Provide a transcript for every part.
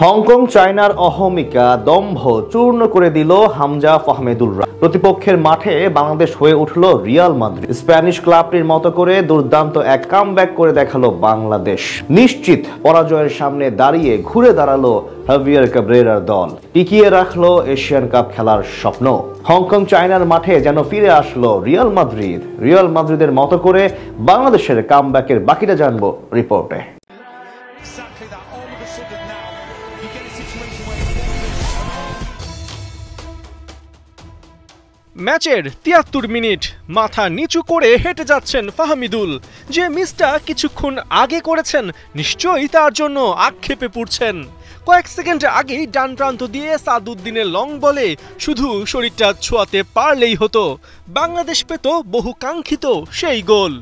Hong Kong চায়নার অহমিকা দম্ভ চূর্ণ করে দিল হামজা ফাহমিদুলরা। প্রতিপক্ষের মাঠে বাংলাদেশ হয়ে উঠল রিয়াল মাদ্রিদ। স্প্যানিশ ক্লাবটির মতো করে দুর্দান্ত এক কামব্যাক করে দেখালো বাংলাদেশ। নিশ্চিত পরাজয়ের সামনে দাঁড়িয়ে ঘুরে দাঁড়ালো হাভিয়ার ক্যাব্রেরার দল। টিকিয়ে রাখলো এশিয়ান কাপ খেলার স্বপ্ন। হংকং চায়নার মাঠে যেন ফিরে আসলো রিয়াল মাদ্রিদ। রিয়াল মাদ্রিদের মতো করে বাংলাদেশের কামব্যাকের বাকিটা জানবো রিপোর্টে। ম্যাচের ৭৩ মিনিট মাথা নিচু করে হেঁটে যাচ্ছেন ফাহমিদুল। যে মিসটা কিছুক্ষণ আগে করেছেন নিশ্চয়ই তার জন্য আক্ষেপে পড়ছেন। কয়েক সেকেন্ড আগেই ডান প্রান্ত দিয়ে সাদউদ্দিনের লং বলে শুধু শরীরটা ছোঁয়াতে পারলেই হতো, বাংলাদেশ পেত বহু কাঙ্ক্ষিত সেই গোল।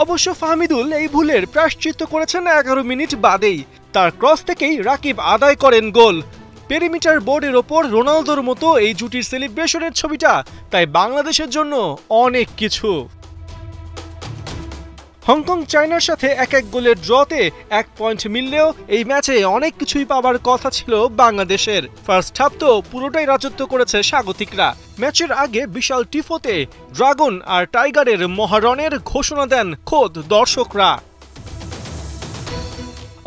অবশ্য ফাহমিদুল এই ভুলের প্রায়শ্চিত্ত করেছেন ১১ মিনিট বাদেই। তার ক্রস থেকেই রাকিব আদায় করেন গোল। পেরিমিটার বোর্ডের ওপর রোনালদোর মতো এই জুটির সেলিব্রেশনের ছবিটা তাই বাংলাদেশের জন্য অনেক কিছু। হংকং চায়নার সাথে ১-১ গোলের ড্রতে ১ পয়েন্ট মিললেও এই ম্যাচে অনেক কিছুই পাবার কথা ছিল বাংলাদেশের। ফার্স্ট হাফ তো পুরোটাই রাজত্ব করেছে স্বাগতিকরা। ম্যাচের আগে বিশাল টিফোতে ড্রাগন আর টাইগারের মহারণের ঘোষণা দেন খোদ দর্শকরা।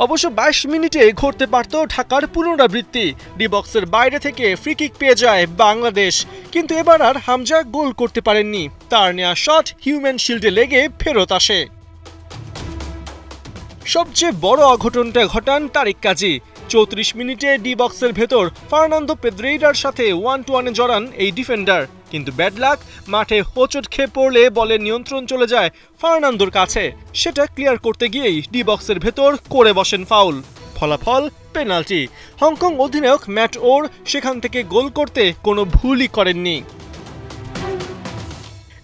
অবশ্য ২২ মিনিটে ঘটতে পারত ঢাকার পুনরাবৃত্তি। ডি বক্সের বাইরে থেকে ফ্রি কিক পেয়ে যায় বাংলাদেশ, কিন্তু এবার আর হামজা গোল করতে পারেননি। তার নেয়া শট হিউম্যান শিল্ডে লেগে ফেরত আসে। সবচেয়ে বড় অঘটনটা ঘটান তারিক কাজী। ৩৪ মিনিটে ডি বক্সের ভেতর ফার্নান্দো পেদ্রেইরার সাথে 1-1-এ জড়ান এই ডিফেন্ডার, কিন্তু ব্যাড লাক, মাঠে হোঁচট খেয়ে পড়লে বলের নিয়ন্ত্রণ চলে যায় ফার্নান্দোর কাছে। সেটা ক্লিয়ার করতে গিয়েই ডি বক্সের ভেতর করে বসেন ফাউল। ফলাফল পেনাল্টি। হংকং অধিনায়ক ম্যাট ওর সেখান থেকে গোল করতে কোনো ভুলই করেননি।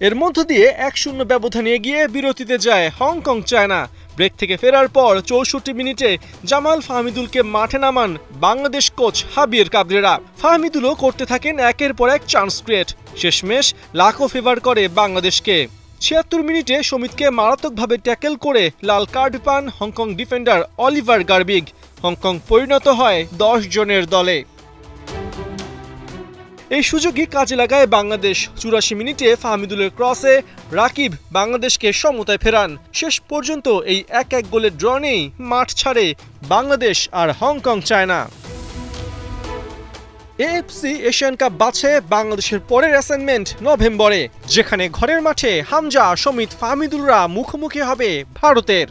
এর মধ্য দিয়ে ১-০ ব্যবধানে এগিয়ে বিরতিতে যায় হংকং চায়না। ব্রেক থেকে ফেরার পর ৬৪ মিনিটে জামাল ফাহমিদুলকে মাঠে নামান বাংলাদেশ কোচ হাভিয়ার ক্যাব্রেরা। ফাহমিদুলও করতে থাকেন একের পর এক চান্স ক্রিয়েট। শেষমেশ লাকও ফেভার করে বাংলাদেশকে। ৭৬ মিনিটে সমিতকে মারাত্মকভাবে ট্যাকেল করে লাল কার্ড পান হংকং ডিফেন্ডার অলিভার গার্বিগ। হংকং পরিণত হয় ১০ জনের দলে। এই সুযোগই কাজে লাগায় বাংলাদেশ। ৮৪ মিনিটে ফাহমিদুলের ক্রসে রাকিব বাংলাদেশকে সমতায় ফেরান। শেষ পর্যন্ত এই ১-১ গোলের ড্র নেই মাঠ ছাড়ে বাংলাদেশ আর Hong Kong China. AFC Asian Cup বাছে বাংলাদেশের পরের অ্যাসাইনমেন্ট নভেম্বরে, যেখানে ঘরের মাঠে হামজা, সমিত, ফাহমিদুলরা মুখোমুখি হবে ভারতের।